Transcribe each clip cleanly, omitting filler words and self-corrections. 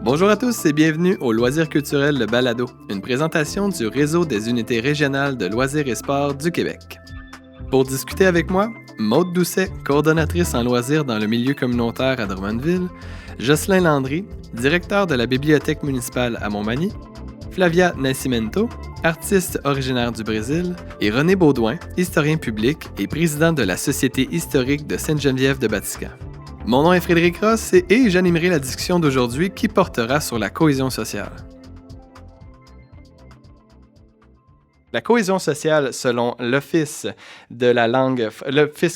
Bonjour à tous et bienvenue au Loisir culturel Le Balado, une présentation du Réseau des unités régionales de loisirs et sports du Québec. Pour discuter avec moi, Maude Doucet, coordonnatrice en loisirs dans le milieu communautaire à Drummondville, Jocelyn Landry, directeur de la bibliothèque municipale à Montmagny, Flavia Nascimento, artiste originaire du Brésil, et René Baudouin, historien public et président de la Société historique de Sainte-Geneviève de Batiscan. Mon nom est Frédéric Ross et j'animerai la discussion d'aujourd'hui qui portera sur la cohésion sociale. La cohésion sociale, selon l'Office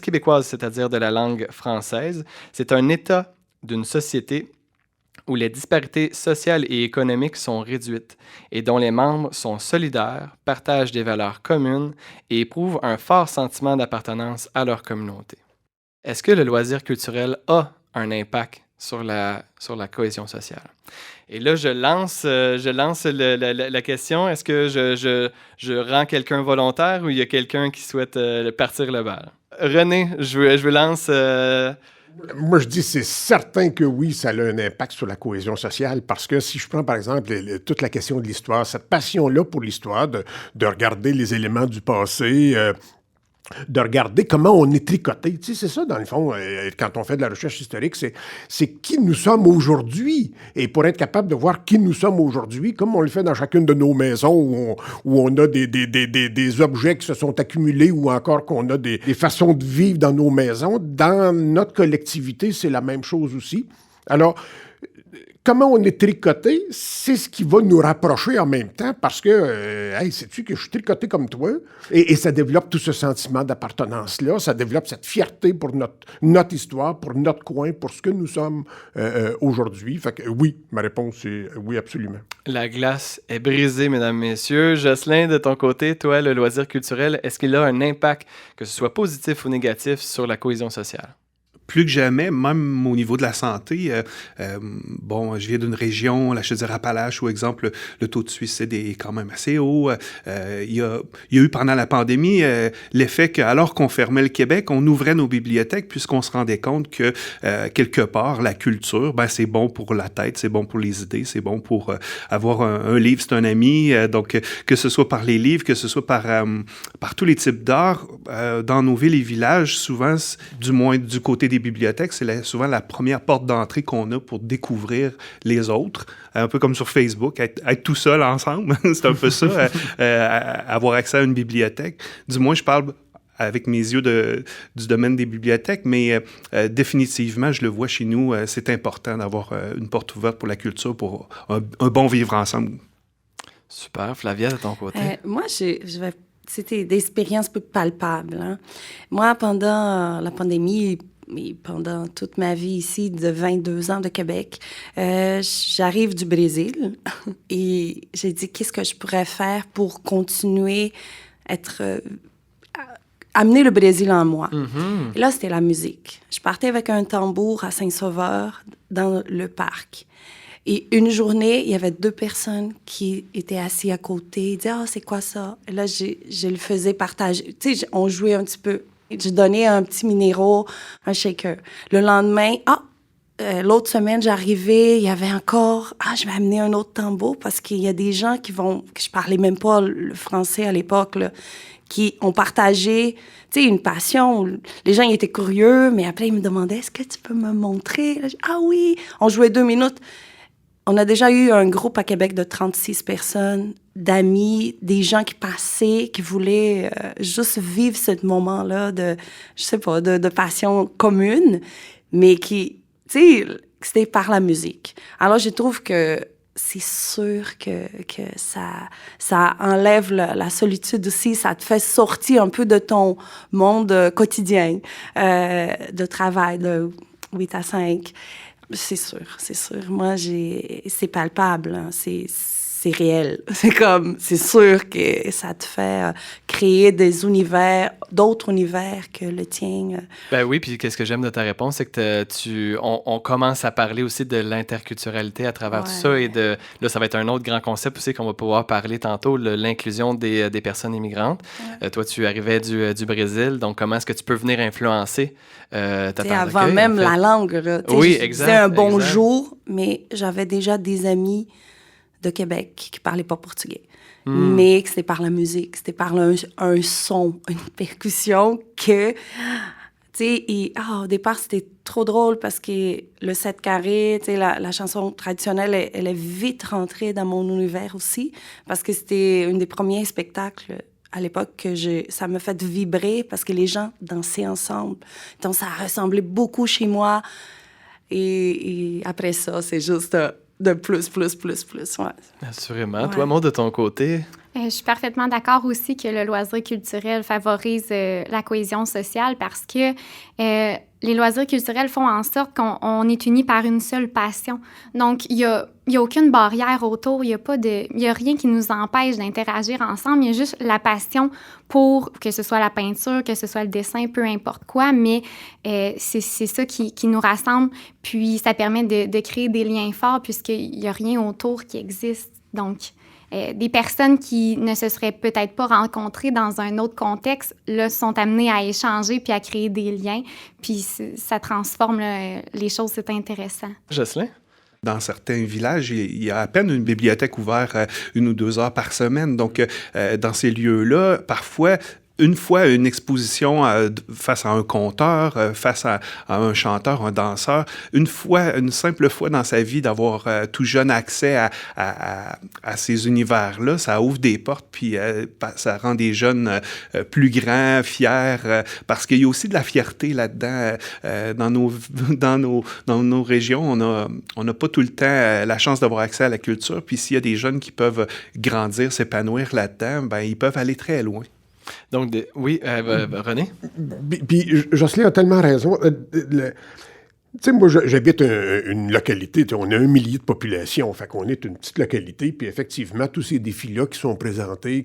québécoise, c'est-à-dire de la langue française, c'est un état d'une société où les disparités sociales et économiques sont réduites et dont les membres sont solidaires, partagent des valeurs communes et éprouvent un fort sentiment d'appartenance à leur communauté. Est-ce que le loisir culturel a un impact sur la cohésion sociale? Et là, je lance la question. Est-ce que je rends quelqu'un volontaire ou il y a quelqu'un qui souhaite partir le bal? René, je lance... Moi, je dis c'est certain que oui, ça a un impact sur la cohésion sociale parce que si je prends, par exemple, toute la question de l'histoire, cette passion-là pour l'histoire, de regarder les éléments du passé... de regarder comment on est tricoté. Tu sais, c'est ça, dans le fond, quand on fait de la recherche historique, c'est qui nous sommes aujourd'hui. Et pour être capable de voir qui nous sommes aujourd'hui, comme on le fait dans chacune de nos maisons, où on a des objets qui se sont accumulés ou encore qu'on a des façons de vivre dans nos maisons, dans notre collectivité, c'est la même chose aussi. Alors, comment on est tricoté, c'est ce qui va nous rapprocher en même temps parce que, hey, sais-tu que je suis tricoté comme toi? Et ça développe tout ce sentiment d'appartenance-là, ça développe cette fierté pour notre histoire, pour notre coin, pour ce que nous sommes aujourd'hui. Fait que oui, ma réponse est oui, absolument. La glace est brisée, mesdames, messieurs. Jocelyn, de ton côté, toi, le loisir culturel, est-ce qu'il a un impact, que ce soit positif ou négatif, sur la cohésion sociale? Plus que jamais, même au niveau de la santé, je viens d'une région, la Chaudière-Appalaches, où, exemple, le taux de suicide est quand même assez haut. Il y a eu, pendant la pandémie, l'effet qu'alors qu'on fermait le Québec, on ouvrait nos bibliothèques puisqu'on se rendait compte que, quelque part, la culture, c'est bon pour la tête, c'est bon pour les idées, c'est bon pour avoir un livre, c'est un ami. Donc, que ce soit par les livres, que ce soit par tous les types d'art, dans nos villes et villages, souvent, du moins du côté des bibliothèques, c'est souvent la première porte d'entrée qu'on a pour découvrir les autres. Un peu comme sur Facebook, être tout seul ensemble, c'est un peu ça, avoir accès à une bibliothèque. Du moins, je parle avec mes yeux du domaine des bibliothèques, mais définitivement, je le vois chez nous, c'est important d'avoir une porte ouverte pour la culture, pour un bon vivre ensemble. Super. Flavia, de ton côté? Moi, c'était des expériences peu palpables. Hein. Moi, pendant la pandémie, et pendant toute ma vie ici, de 22 ans de Québec, j'arrive du Brésil et j'ai dit qu'est-ce que je pourrais faire pour continuer amener le Brésil en moi. Mm-hmm. Et là, c'était la musique. Je partais avec un tambour à Saint-Sauveur dans le parc. Et une journée, il y avait 2 personnes qui étaient assises à côté. Ils disaient « Ah, c'est quoi ça? » Et là, je le faisais partager. Tu sais, on jouait un petit peu. Je donnais un petit minéraux, un shaker. Le lendemain, l'autre semaine, j'arrivais, il y avait encore, je vais amener un autre tambour parce qu'il y a des gens que je parlais même pas le français à l'époque, là, qui ont partagé, tu sais, une passion. Les gens, ils étaient curieux, mais après, ils me demandaient, est-ce que tu peux me montrer? Là, oui! On jouait 2 minutes. On a déjà eu un groupe à Québec de 36 personnes, d'amis, des gens qui passaient, qui voulaient juste vivre ce moment-là de, je sais pas, de passion commune, mais qui, tu sais, c'était par la musique. Alors, je trouve que c'est sûr que ça enlève la solitude aussi, ça te fait sortir un peu de ton monde quotidien de travail de 8 à 5. C'est sûr. Moi, c'est palpable, hein. C'est réel. C'est sûr que ça te fait créer d'autres univers que le tien. Ben oui, puis qu'est-ce que j'aime de ta réponse, c'est que on commence à parler aussi de l'interculturalité à travers tout ça et là, ça va être un autre grand concept aussi qu'on va pouvoir parler tantôt, l'inclusion des personnes immigrantes. Ouais. Toi, tu arrivais du Brésil, donc comment est-ce que tu peux venir influencer ta avant même la langue, là. Oui, exact. C'est un bonjour, mais j'avais déjà des amis de Québec qui parlaient pas portugais. Mais que c'était par la musique, c'était par un son, une percussion que... Tu sais, au départ, c'était trop drôle parce que le 7 carré, tu sais, la chanson traditionnelle, elle est vite rentrée dans mon univers aussi parce que c'était un des premiers spectacles à l'époque que ça me fait vibrer parce que les gens dansaient ensemble. Donc, ça ressemblait beaucoup chez moi. Et après ça, c'est juste de plus, ouais. Assurément. Ouais. Toi, Maud, de ton côté... Je suis parfaitement d'accord aussi que le loisir culturel favorise la cohésion sociale parce que les loisirs culturels font en sorte qu'on est unis par une seule passion. Donc, il y a aucune barrière autour, il y a rien qui nous empêche d'interagir ensemble. Il y a juste la passion pour que ce soit la peinture, que ce soit le dessin, peu importe quoi, mais c'est ça qui nous rassemble. Puis, ça permet de créer des liens forts puisqu'il n'y a rien autour qui existe. Donc, des personnes qui ne se seraient peut-être pas rencontrées dans un autre contexte, là, sont amenées à échanger puis à créer des liens. Puis ça transforme les choses, c'est intéressant. Jocelyn? Dans certains villages, il y a à peine une bibliothèque ouverte 1 ou 2 heures par semaine. Donc, dans ces lieux-là, parfois, une fois une exposition face à un conteur, face à un chanteur, un danseur, une simple fois dans sa vie d'avoir tout jeune accès à ces univers-là, ça ouvre des portes, puis ça rend des jeunes plus grands, fiers, parce qu'il y a aussi de la fierté là-dedans. Dans nos régions, on n'a pas tout le temps la chance d'avoir accès à la culture, puis s'il y a des jeunes qui peuvent grandir, s'épanouir là-dedans, ben ils peuvent aller très loin. Donc, oui, René? Puis Jocelyn a tellement raison. Tu sais, moi, j'habite une localité, on a 1 millier de population, fait qu'on est une petite localité, puis effectivement, tous ces défis-là qui sont présentés,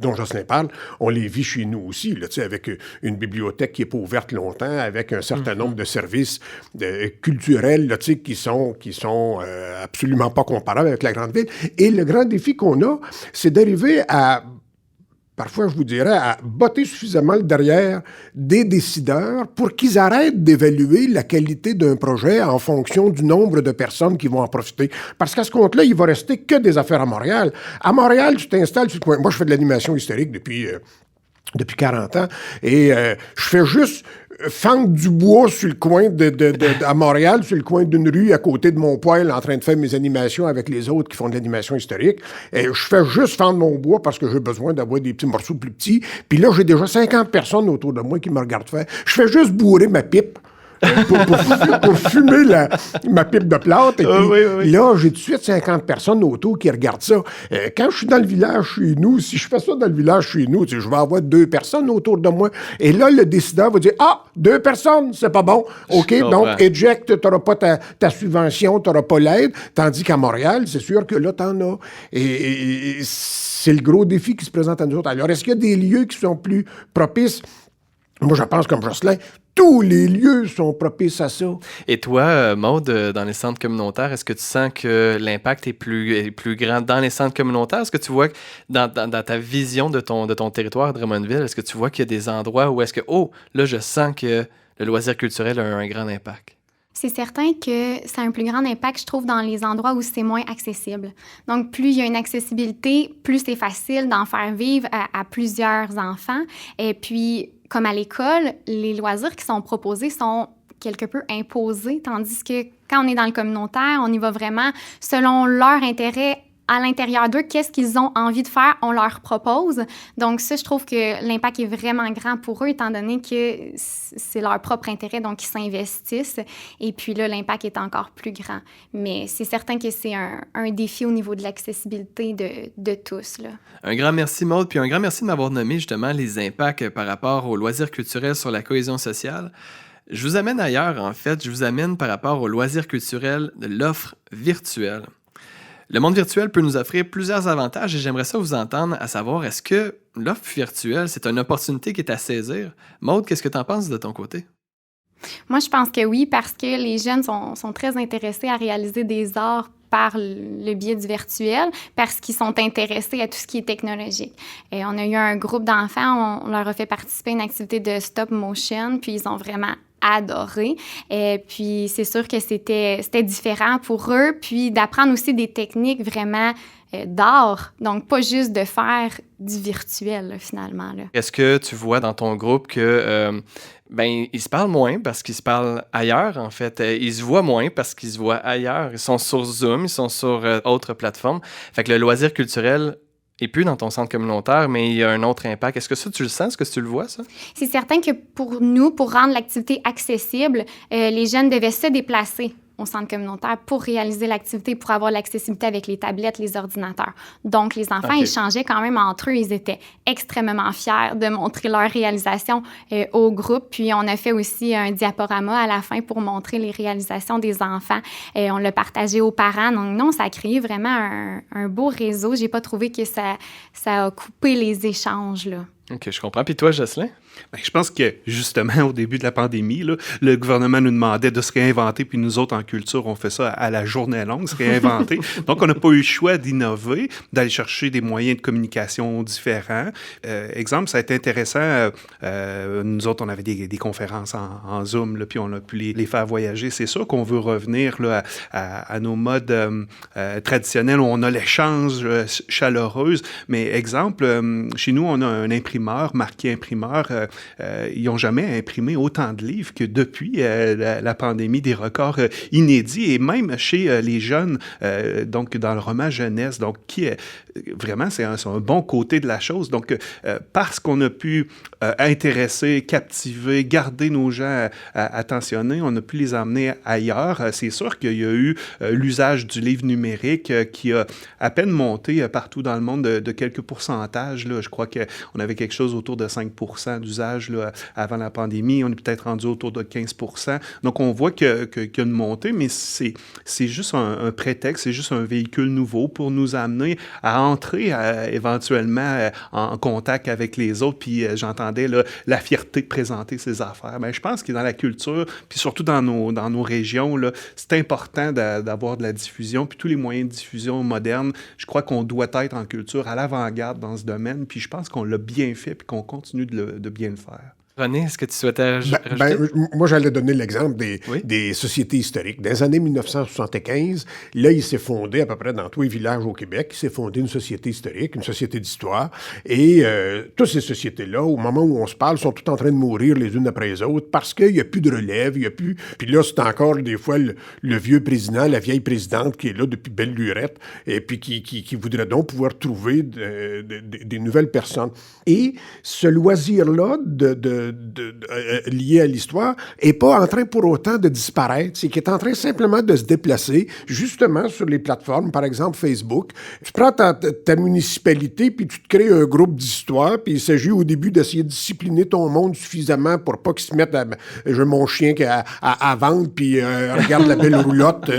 dont Jocelyn parle, on les vit chez nous aussi, là, tu sais, avec une bibliothèque qui n'est pas ouverte longtemps, avec un certain nombre de services culturels, là, tu sais, qui sont absolument pas comparables avec la grande ville. Et le grand défi qu'on a, c'est d'arriver à... Parfois, je vous dirais, à botter suffisamment le derrière des décideurs pour qu'ils arrêtent d'évaluer la qualité d'un projet en fonction du nombre de personnes qui vont en profiter. Parce qu'à ce compte-là, il va rester que des affaires à Montréal. À Montréal, tu t'installes sur le coin. Moi, je fais de l'animation historique depuis 40 ans et je fais juste fendre du bois sur le coin à Montréal, sur le coin d'une rue à côté de mon poêle, en train de faire mes animations avec les autres qui font de l'animation historique. Et je fais juste fendre mon bois parce que j'ai besoin d'avoir des petits morceaux plus petits. Puis là, j'ai déjà 50 personnes autour de moi qui me regardent faire. Je fais juste bourrer ma pipe pour fumer ma pipe de plâtre. Et puis là, j'ai tout de suite 50 personnes autour qui regardent ça. Quand je suis dans le village chez nous, si je fais ça dans le village chez nous, je vais avoir 2 personnes autour de moi. Et là, le décideur va dire « Ah, 2 personnes, c'est pas bon. OK, donc eject, t'auras pas ta subvention, t'auras pas l'aide. » Tandis qu'à Montréal, c'est sûr que là, t'en as. Et c'est le gros défi qui se présente à nous autres. Alors, est-ce qu'il y a des lieux qui sont plus propices? Moi, je pense comme Jocelyn, tous les lieux sont propices à ça. Et toi, Maud, dans les centres communautaires, est-ce que tu sens que l'impact est plus grand dans les centres communautaires? Est-ce que tu vois que dans ta vision de ton territoire à Drummondville, est-ce que tu vois qu'il y a des endroits où est-ce que, là, je sens que le loisir culturel a un grand impact? C'est certain que ça a un plus grand impact, je trouve, dans les endroits où c'est moins accessible. Donc, plus il y a une accessibilité, plus c'est facile d'en faire vivre à plusieurs enfants. Et puis, comme à l'école, les loisirs qui sont proposés sont quelque peu imposés, tandis que quand on est dans le communautaire, on y va vraiment selon leur intérêt à l'intérieur d'eux, qu'est-ce qu'ils ont envie de faire, on leur propose. Donc ça, je trouve que l'impact est vraiment grand pour eux, étant donné que c'est leur propre intérêt, donc ils s'investissent. Et puis là, l'impact est encore plus grand. Mais c'est certain que c'est un défi au niveau de l'accessibilité de tous, là. Un grand merci, Maud, puis un grand merci de m'avoir nommé justement les impacts par rapport aux loisirs culturels sur la cohésion sociale. Je vous amène ailleurs, en fait. Je vous amène par rapport aux loisirs culturels de l'offre virtuelle. Le monde virtuel peut nous offrir plusieurs avantages et j'aimerais ça vous entendre, à savoir, est-ce que l'offre virtuelle, c'est une opportunité qui est à saisir? Maud, qu'est-ce que tu en penses de ton côté? Moi, je pense que oui, parce que les jeunes sont très intéressés à réaliser des arts par le biais du virtuel, parce qu'ils sont intéressés à tout ce qui est technologique. Et on a eu un groupe d'enfants, on leur a fait participer à une activité de stop motion, puis ils ont vraiment adoré. Puis c'est sûr que c'était différent pour eux, puis d'apprendre aussi des techniques vraiment d'art, donc pas juste de faire du virtuel, là, finalement. Là. Est-ce que tu vois dans ton groupe que ils se parlent moins parce qu'ils se parlent ailleurs, en fait. Ils se voient moins parce qu'ils se voient ailleurs. Ils sont sur Zoom, ils sont sur autres plateformes. Fait que le loisir culturel est plus dans ton centre communautaire, mais il y a un autre impact. Est-ce que ça, tu le sens? Est-ce que tu le vois, ça? C'est certain que pour nous, pour rendre l'activité accessible, les jeunes devaient se déplacer au centre communautaire pour réaliser l'activité, pour avoir l'accessibilité avec les tablettes, les ordinateurs. Donc, les enfants échangeaient quand même entre eux. Ils étaient extrêmement fiers de montrer leur réalisation au groupe. Puis, on a fait aussi un diaporama à la fin pour montrer les réalisations des enfants. On l'a partagé aux parents. Donc, non, ça a créé vraiment un beau réseau. J'ai pas trouvé que ça a coupé les échanges, là. OK, je comprends. Puis toi, Jocelyn? Bien, je pense que, justement, au début de la pandémie, là, le gouvernement nous demandait de se réinventer, puis nous autres, en culture, on fait ça à la journée longue, se réinventer. Donc, on n'a pas eu le choix d'innover, d'aller chercher des moyens de communication différents. Exemple, ça a été intéressant. Nous autres, on avait des conférences en Zoom, là, puis on a pu les faire voyager. C'est sûr qu'on veut revenir là, à nos modes traditionnels où on a l'échange chaleureuse. Mais, exemple, chez nous, on a un imprimeur, marqué imprimeur. Ils n'ont jamais imprimé autant de livres que depuis la pandémie, des records inédits, et même chez les jeunes, donc dans le roman jeunesse, donc qui est vraiment, c'est un bon côté de la chose. Donc, parce qu'on a pu intéresser, captiver, garder nos gens attentionnés, on a pu les emmener ailleurs. C'est sûr qu'il y a eu l'usage du livre numérique qui a à peine monté partout dans le monde de quelques pourcentages. Là. Je crois qu'on avait quelque chose autour de 5% d'usage là, avant la pandémie. On est peut-être rendu autour de 15%. Donc, on voit qu'il y a une montée, mais c'est juste un prétexte, c'est juste un véhicule nouveau pour nous amener à entrer éventuellement en contact avec les autres. Puis j'entendais là, la fierté de présenter ses affaires. Bien, je pense que dans la culture, puis surtout dans nos régions, là, c'est important d'avoir de la diffusion. Puis tous les moyens de diffusion modernes, je crois qu'on doit être en culture à l'avant-garde dans ce domaine. Puis je pense qu'on l'a bien fait puis qu'on continue de bien le faire. René, est-ce que tu souhaitais rajouter? Moi, j'allais donner l'exemple des sociétés historiques. Dans les années 1975, là, il s'est fondé à peu près dans tous les villages au Québec, il s'est fondé une société historique, une société d'histoire. Et toutes ces sociétés-là, au moment où on se parle, sont toutes en train de mourir les unes après les autres parce qu'il n'y a plus de relève, il n'y a plus... Puis là, c'est encore des fois le vieux président, la vieille présidente qui est là depuis belle lurette et puis qui voudrait donc pouvoir trouver des nouvelles personnes. Et ce loisir-là lié à l'histoire est pas en train pour autant de disparaître, c'est qu'il est en train simplement de se déplacer justement sur les plateformes, par exemple Facebook. Tu prends ta municipalité puis tu te crées un groupe d'histoire puis il s'agit au début d'essayer de discipliner ton monde suffisamment pour pas qu'ils se mettent j'ai mon chien à vendre puis regarde la belle roulotte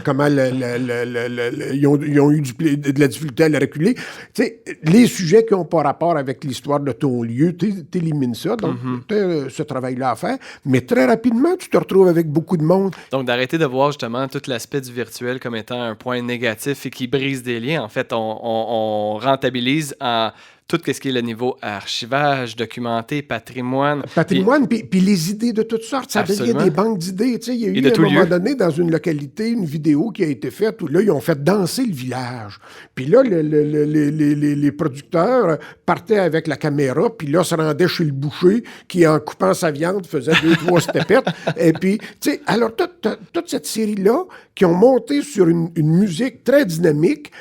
comment ils ont eu de la difficulté à la reculer. Tu sais, les sujets qui n'ont pas rapport avec l'histoire de ton lieu, t'élimines ça. Donc, tu as ce travail-là à faire. Mais très rapidement, tu te retrouves avec beaucoup de monde. Donc, d'arrêter de voir justement tout l'aspect du virtuel comme étant un point négatif et qui brise des liens. En fait, on rentabilise en tout ce qui est le niveau archivage, documenté, patrimoine. Patrimoine, puis les idées de toutes sortes. Ça devient des banques d'idées. Tu sais, il y a eu à un moment donné, dans une localité, une vidéo qui a été faite où là, ils ont fait danser le village. Puis là, les producteurs partaient avec la caméra, puis là, se rendaient chez le boucher qui, en coupant sa viande, faisait 2-3 stepettes. Et puis, tu sais, alors, toute cette série-là, qui ont monté sur une musique très dynamique.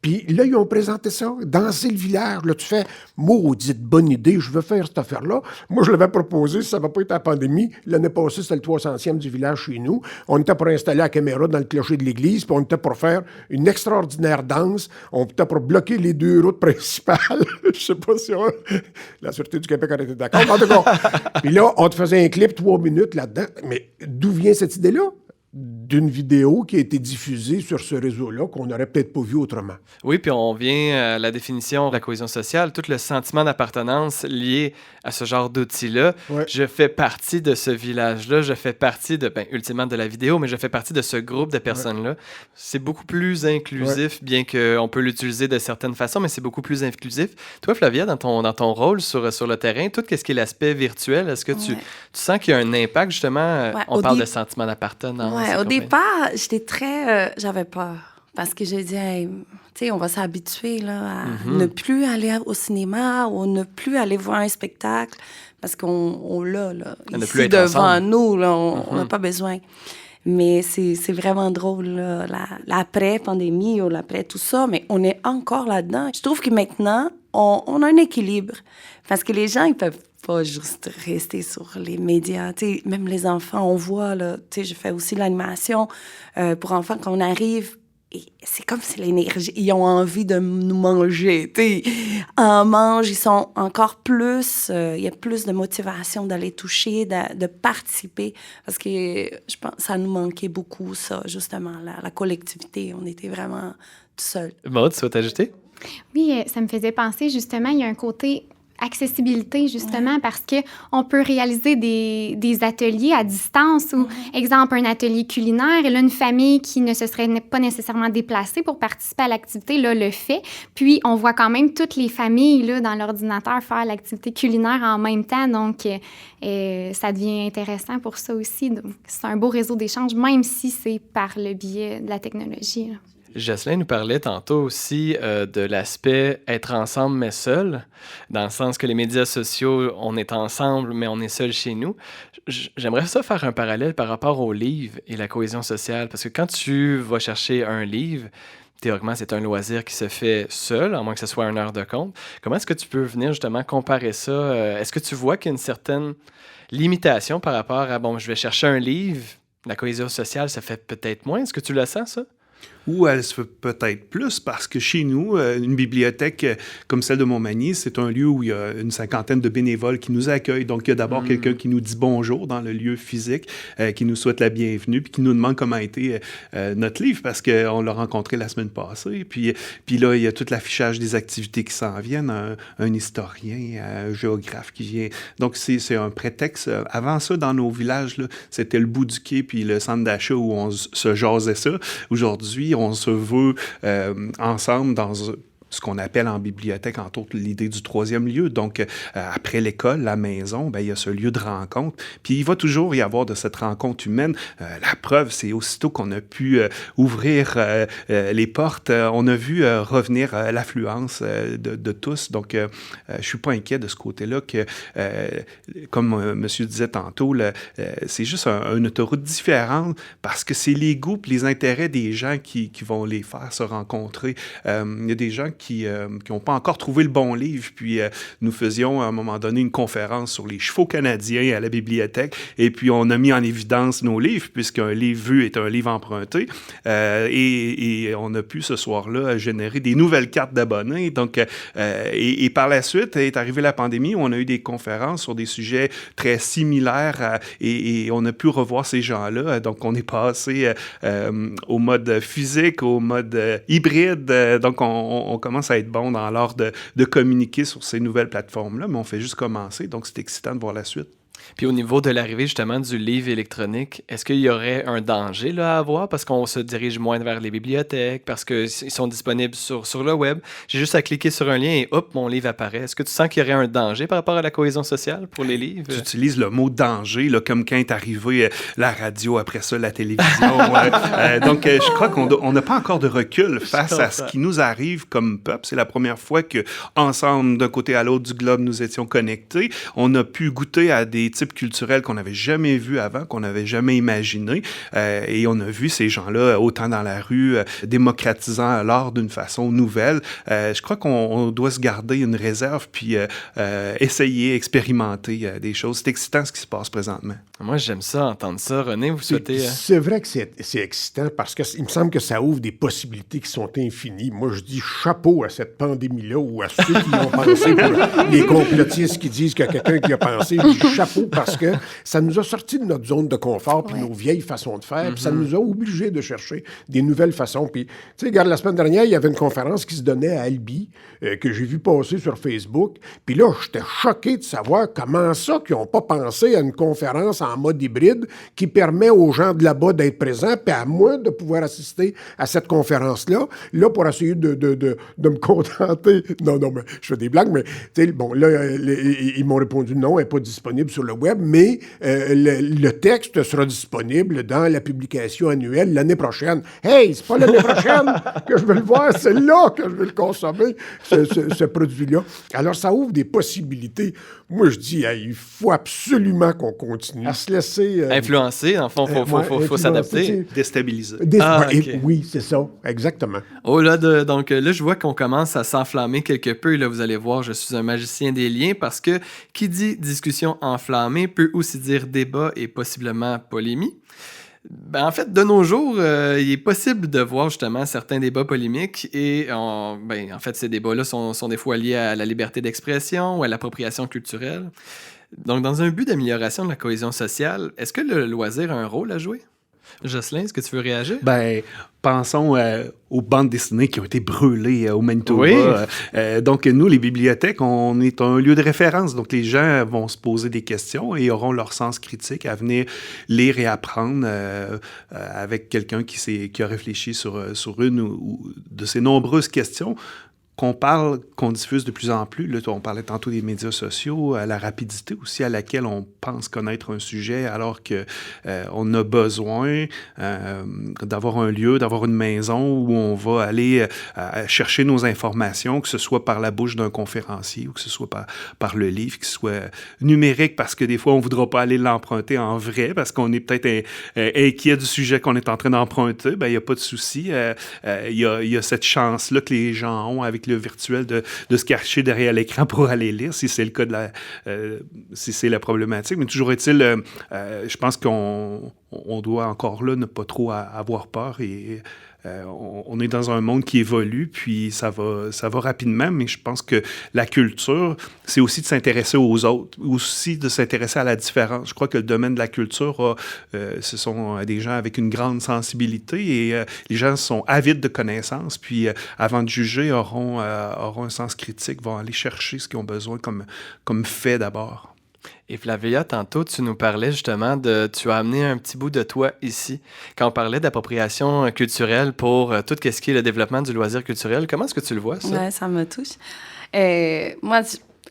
Puis là, ils ont présenté ça, danser le village. Là, tu fais, maudite bonne idée, je veux faire cette affaire-là. Moi, je l'avais proposé, si ça ne va pas être la pandémie. L'année passée, c'était le 300e du village chez nous. On était pour installer la caméra dans le clocher de l'église, puis on était pour faire une extraordinaire danse. On était pour bloquer les 2 routes principales. Je sais pas si la Sûreté du Québec aurait été d'accord. En tout cas, puis là, on te faisait un clip 3 minutes là-dedans. Mais d'où vient cette idée-là? d'une vidéo qui a été diffusée sur ce réseau-là qu'on n'aurait peut-être pas vu autrement. Oui, puis on vient à la définition de la cohésion sociale, tout le sentiment d'appartenance lié à ce genre d'outils-là. Ouais. Je fais partie de ce village-là, je fais partie de, ultimement de la vidéo, mais je fais partie de ce groupe de personnes-là. C'est beaucoup plus inclusif, bien qu'on peut l'utiliser de certaines façons, mais c'est beaucoup plus inclusif. Toi, Flavia, dans ton rôle sur le terrain, tout ce qui est l'aspect virtuel, est-ce que tu sens qu'il y a un impact, justement, on parle de sentiment d'appartenance? Ouais, au départ, j'étais très... j'avais peur. Parce que j'ai dit, hey, tu sais, on va s'habituer là, à ne plus aller au cinéma ou ne plus aller voir un spectacle parce qu'on l'a là, ici devant nous, là, on n'a pas besoin. Mais c'est vraiment drôle, là, l'après-pandémie ou l'après tout ça, mais on est encore là-dedans. Je trouve que maintenant, on a un équilibre parce que les gens, ils peuvent pas juste rester sur les médias. T'sais, même les enfants, on voit, là, je fais aussi l'animation pour enfants quand on arrive. Et c'est comme si l'énergie, ils ont envie de nous manger, en mange, ils sont encore plus, il y a plus de motivation d'aller toucher, de participer, parce que je pense que ça nous manquait beaucoup, ça, justement, la collectivité, on était vraiment tout seuls. Maud, tu souhaites ajouter? Oui, ça me faisait penser, justement, il y a un côté accessibilité, justement, parce qu'on peut réaliser des ateliers à distance ou, exemple, un atelier culinaire, et là, une famille qui ne se serait pas nécessairement déplacée pour participer à l'activité, là, le fait. Puis, on voit quand même toutes les familles, là, dans l'ordinateur faire l'activité culinaire en même temps, donc ça devient intéressant pour ça aussi. Donc, c'est un beau réseau d'échange, même si c'est par le biais de la technologie, là. Jocelyn nous parlait tantôt aussi de l'aspect être ensemble mais seul, dans le sens que les médias sociaux, on est ensemble mais on est seul chez nous. J'aimerais ça faire un parallèle par rapport au livre et la cohésion sociale, parce que quand tu vas chercher un livre, théoriquement, c'est un loisir qui se fait seul, à moins que ce soit une heure de compte. Comment est-ce que tu peux venir justement comparer ça? Est-ce que tu vois qu'il y a une certaine limitation par rapport à, bon, je vais chercher un livre, la cohésion sociale, ça fait peut-être moins. Est-ce que tu le sens, ça? Ou elle se fait peut-être plus, parce que chez nous, une bibliothèque comme celle de Montmagny, c'est un lieu où il y a une 50aine de bénévoles qui nous accueillent. Donc, il y a d'abord quelqu'un qui nous dit bonjour dans le lieu physique, qui nous souhaite la bienvenue, puis qui nous demande comment a été notre livre, parce qu'on l'a rencontré la semaine passée. Puis là, il y a tout l'affichage des activités qui s'en viennent, un historien, un géographe qui vient. Donc, c'est un prétexte. Avant ça, dans nos villages, là, c'était le bout du quai, puis le centre d'achat où on se jasait ça. Aujourd'hui, on se veut ensemble dans ce qu'on appelle en bibliothèque, entre autres, l'idée du troisième lieu. Donc, après l'école, la maison, il y a ce lieu de rencontre. Puis, il va toujours y avoir de cette rencontre humaine. La preuve, c'est aussitôt qu'on a pu ouvrir les portes, on a vu revenir l'affluence de tous. Donc, je ne suis pas inquiet de ce côté-là que, comme monsieur disait tantôt, c'est juste une autoroute différente parce que c'est les goûts et les intérêts des gens qui vont les faire se rencontrer. Il y a des gens qui n'ont pas encore trouvé le bon livre. Puis nous faisions à un moment donné une conférence sur les chevaux canadiens à la bibliothèque. Et puis on a mis en évidence nos livres, puisqu'un livre vu est un livre emprunté. Et on a pu ce soir-là générer des nouvelles cartes d'abonnés. Donc, et par la suite est arrivée la pandémie où on a eu des conférences sur des sujets très similaires et on a pu revoir ces gens-là. Donc on est passé au mode physique, au mode hybride. Donc on commence à être bon dans l'art de communiquer sur ces nouvelles plateformes-là, mais on fait juste commencer, donc c'est excitant de voir la suite. Puis au niveau de l'arrivée justement du livre électronique, est-ce qu'il y aurait un danger là, à avoir parce qu'on se dirige moins vers les bibliothèques, parce qu'ils sont disponibles sur le web? J'ai juste à cliquer sur un lien et hop, mon livre apparaît. Est-ce que tu sens qu'il y aurait un danger par rapport à la cohésion sociale pour les livres? Tu utilises le mot danger, là, comme quand est arrivé la radio, après ça la télévision. Donc, je crois qu'on n'a pas encore de recul face à ce qui nous arrive comme peuple. C'est la première fois qu'ensemble, d'un côté à l'autre du globe, nous étions connectés. On a pu goûter à des types culturels qu'on n'avait jamais vus avant, qu'on n'avait jamais imaginés. Et on a vu ces gens-là autant dans la rue, démocratisant l'art d'une façon nouvelle. Je crois qu'on doit se garder une réserve puis essayer, expérimenter des choses. C'est excitant ce qui se passe présentement. Moi, j'aime ça, entendre ça. René, vous souhaitez... C'est vrai que c'est excitant parce qu'il me semble que ça ouvre des possibilités qui sont infinies. Moi, je dis chapeau à cette pandémie-là ou à ceux qui l'ont pensé, pour les complotistes qui disent qu'il y a quelqu'un qui a pensé. Je dis chapeau beaucoup parce que ça nous a sortis de notre zone de confort puis Ouais. nos vieilles façons de faire, puis ça nous a obligés de chercher des nouvelles façons. Puis, tu sais, regarde, la semaine dernière, il y avait une conférence qui se donnait à Albi que j'ai vu passer sur Facebook. Puis là, j'étais choqué de savoir comment ça qu'ils n'ont pas pensé à une conférence en mode hybride qui permet aux gens de là-bas d'être présents, puis à moi de pouvoir assister à cette conférence-là, là, pour essayer de me contenter. Non, mais je fais des blagues, mais, tu sais, bon, là, ils m'ont répondu non, elle n'est pas disponible sur le web, mais le texte sera disponible dans la publication annuelle l'année prochaine. Hey, c'est pas l'année prochaine que je veux le voir, c'est là que je veux le consommer, ce produit-là. Alors, ça ouvre des possibilités. Moi, je dis, hey, il faut absolument qu'on continue à se laisser... Influencer, en fond, faut s'adapter. Déstabiliser. OK. Oui, c'est ça, exactement. Oh là, donc là, je vois qu'on commence à s'enflammer quelque peu. Là, vous allez voir, je suis un magicien des liens parce que qui dit discussion enflammée peut aussi dire débat et possiblement polémie. Ben, en fait, de nos jours, il est possible de voir justement certains débats polémiques et en fait, ces débats-là sont des fois liés à la liberté d'expression ou à l'appropriation culturelle. Donc, dans un but d'amélioration de la cohésion sociale, est-ce que le loisir a un rôle à jouer? Jocelyn, est-ce que tu veux réagir? Ben, pensons aux bandes dessinées qui ont été brûlées au Manitoba. Oui. Donc, nous, les bibliothèques, on est un lieu de référence. Donc, les gens vont se poser des questions et auront leur sens critique à venir lire et apprendre avec quelqu'un qui a réfléchi sur une ou de ces nombreuses questions qu'on diffuse de plus en plus. Là, on parlait tantôt des médias sociaux, à la rapidité aussi à laquelle on pense connaître un sujet, alors que on a besoin d'avoir un lieu, d'avoir une maison où on va aller chercher nos informations, que ce soit par la bouche d'un conférencier ou que ce soit par le livre, que ce soit numérique, parce que des fois, on ne voudra pas aller l'emprunter en vrai, parce qu'on est peut-être inquiet du sujet qu'on est en train d'emprunter. Ben, il n'y a pas de souci. Il y a cette chance-là que les gens ont avec le virtuel de se cacher derrière l'écran pour aller lire, si c'est le cas si c'est la problématique. Mais toujours est-il, je pense qu'on doit encore là ne pas trop avoir peur et on est dans un monde qui évolue, puis ça va rapidement, mais je pense que la culture, c'est aussi de s'intéresser aux autres, aussi de s'intéresser à la différence. Je crois que le domaine de la culture, ce sont des gens avec une grande sensibilité et les gens sont avides de connaissances, puis avant de juger, auront un sens critique, vont aller chercher ce qu'ils ont besoin comme fait d'abord. Et Flavia, tantôt, tu nous parlais justement tu as amené un petit bout de toi ici. Quand on parlait d'appropriation culturelle pour tout ce qui est le développement du loisir culturel, comment est-ce que tu le vois, ça? Ouais, ça me touche. Moi,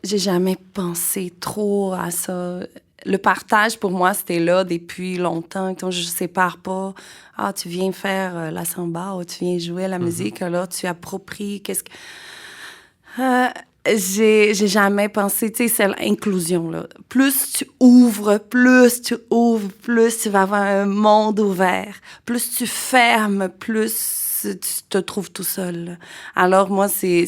j'ai jamais pensé trop à ça. Le partage, pour moi, c'était là depuis longtemps. Donc, je ne sépare pas. Ah, tu viens faire la samba ou tu viens jouer à la musique. Alors, tu appropries. J'ai jamais pensé, tu sais, c'est l'inclusion, là. Plus tu ouvres, plus tu vas avoir un monde ouvert. Plus tu fermes, plus tu te trouves tout seul, là. Alors, moi, c'est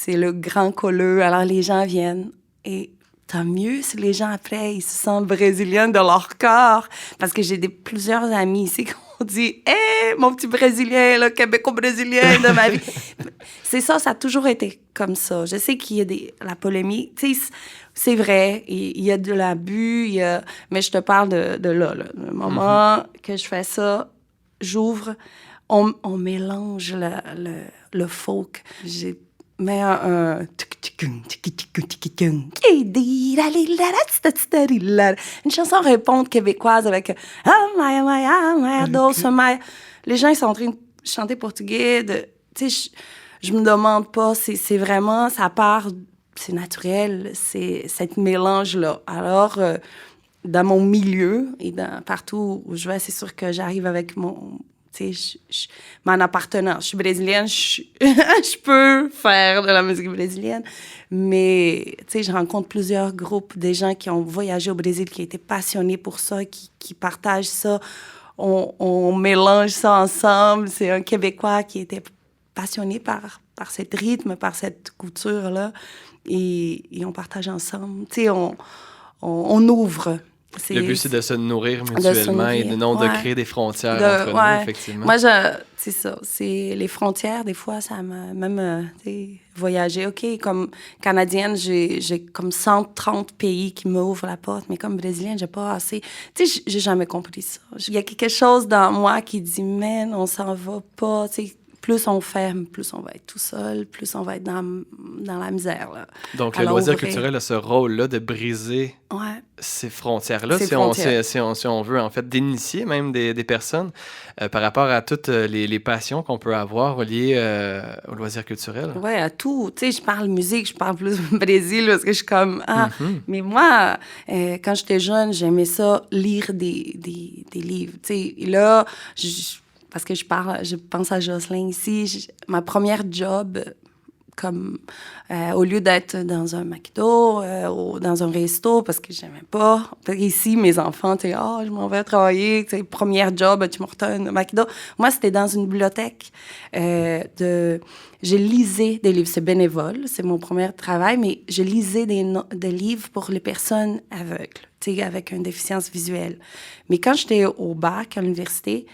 le grand colleux. Alors, les gens viennent et tant mieux si les gens, après, ils se sentent brésiliens de leur corps. Parce que j'ai plusieurs amis ici qui ont dit « Hey, mon petit Brésilien, le Québécois-brésilien de ma vie! » C'est ça, ça a toujours été comme ça. Je sais qu'il y a la polémique. Tu sais, c'est vrai, il y a de l'abus, mais je te parle de là. Le moment que je fais ça, j'ouvre, on mélange le folk. J'ai mais une chanson répondre québécoise avec les gens ils sont en train de chanter portugais. Tu sais, je me demande pas, c'est vraiment, ça part, c'est naturel, c'est cette mélange-là. Alors, dans mon milieu et partout où je vais, c'est sûr que j'arrive avec mon appartenance. Je suis brésilienne, je peux faire de la musique brésilienne, mais je rencontre plusieurs groupes, des gens qui ont voyagé au Brésil, qui étaient passionnés pour ça, qui partagent ça. On mélange ça ensemble. C'est un Québécois qui était passionné par cet rythme, par cette couture-là, et on partage ensemble. On ouvre. Le but, c'est de se nourrir se mutuellement et nourrir, non de ouais. créer des frontières entre Ouais. nous, effectivement. Moi, c'est ça. C'est les frontières, des fois, ça m'a même voyager. OK, comme Canadienne, j'ai comme 130 pays qui m'ouvrent la porte, mais comme Brésilienne, j'ai pas assez. Tu sais, j'ai jamais compris ça. Il y a quelque chose dans moi qui dit, man, on s'en va pas. Tu sais, plus on ferme, plus on va être tout seul, plus on va être dans la misère. Là. Donc, Alors, le loisir ouvrir. culturel a ce rôle-là de briser Ouais. ces frontières-là, Ces si frontières. si on veut, en fait, d'initier même des personnes par rapport à toutes les passions qu'on peut avoir liées au loisir culturel. Oui, à tout. Tu sais, je parle musique, je parle plus Brésil, parce que je suis comme... Mais moi, quand j'étais jeune, j'aimais ça, lire des livres. Tu sais, et là, parce que je pense à Jocelyn ici, ma première job... comme au lieu d'être dans un McDo ou dans un resto parce que j'aimais pas. Ici, mes enfants, tu sais, je m'en vais travailler, tu sais, première job, tu me retournes au McDo. Moi, c'était dans une bibliothèque je lisais des livres, c'est bénévole, c'est mon premier travail, mais je lisais des livres pour les personnes aveugles, tu sais, avec une déficience visuelle. Mais quand j'étais au bac à l'université,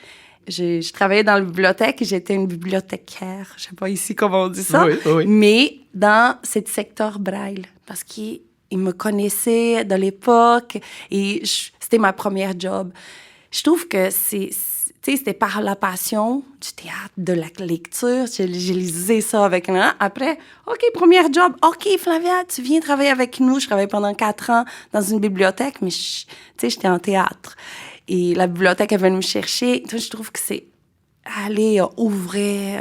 je travaillais dans la bibliothèque et j'étais une bibliothécaire. Je sais pas ici comment on dit ça. Oui. Mais dans ce secteur braille. Parce qu'ils me connaissaient de l'époque et c'était ma première job. Je trouve que c'était par la passion du théâtre, de la lecture. Je lisais ça avec moi. Après, OK, première job. OK, Flavia, tu viens travailler avec nous. Je travaillais pendant 4 ans dans une bibliothèque, mais j'étais en théâtre. Et la bibliothèque, elle venait me chercher. Je trouve que c'est aller ouvrir,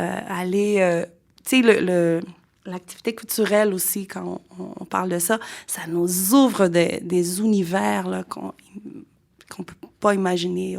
tu sais, l'activité culturelle aussi, quand on parle de ça, ça nous ouvre des univers là, qu'on peut pas imaginer.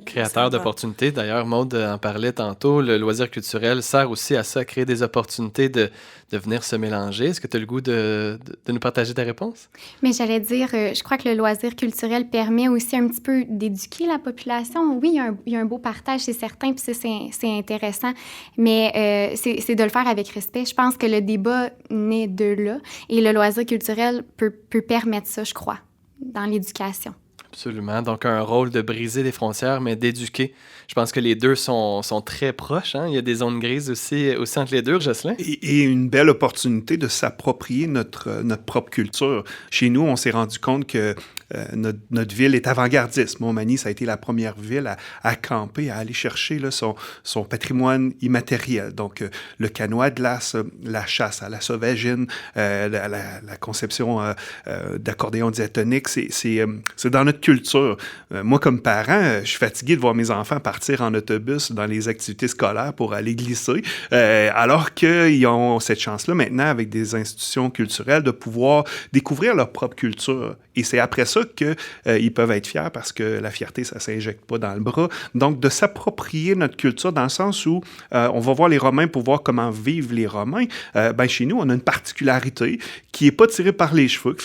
Créateur d'opportunités. D'ailleurs, Maude en parlait tantôt. Le loisir culturel sert aussi à ça, à créer des opportunités de venir se mélanger. Est-ce que tu as le goût de nous partager ta réponse? Mais j'allais dire, je crois que le loisir culturel permet aussi un petit peu d'éduquer la population. Oui, il y a un beau partage, c'est certain, puis ça, c'est intéressant, mais c'est de le faire avec respect. Je pense que le débat naît de là, et le loisir culturel peut permettre ça, je crois, dans l'éducation. Absolument. Donc, un rôle de briser les frontières, mais d'éduquer. Je pense que les deux sont très proches. Hein? Il y a des zones grises aussi entre les deux, Jocelyn. Et une belle opportunité de s'approprier notre propre culture. Chez nous, on s'est rendu compte que notre ville est avant-gardiste. Montmagny, ça a été la première ville à camper, à aller chercher là, son patrimoine immatériel. Donc, le canot à glace, la chasse à la sauvagine, la conception d'accordéon diatonique, c'est dans notre culture. Moi, comme parent, je suis fatigué de voir mes enfants partir en autobus dans les activités scolaires pour aller glisser, alors qu'ils ont cette chance-là maintenant, avec des institutions culturelles, de pouvoir découvrir leur propre culture. Et c'est après ça qu'ils peuvent être fiers, parce que la fierté, ça ne s'injecte pas dans le bras. Donc, de s'approprier notre culture dans le sens où on va voir les Romains pour voir comment vivent les Romains. Chez nous, on a une particularité qui n'est pas tirée par les cheveux,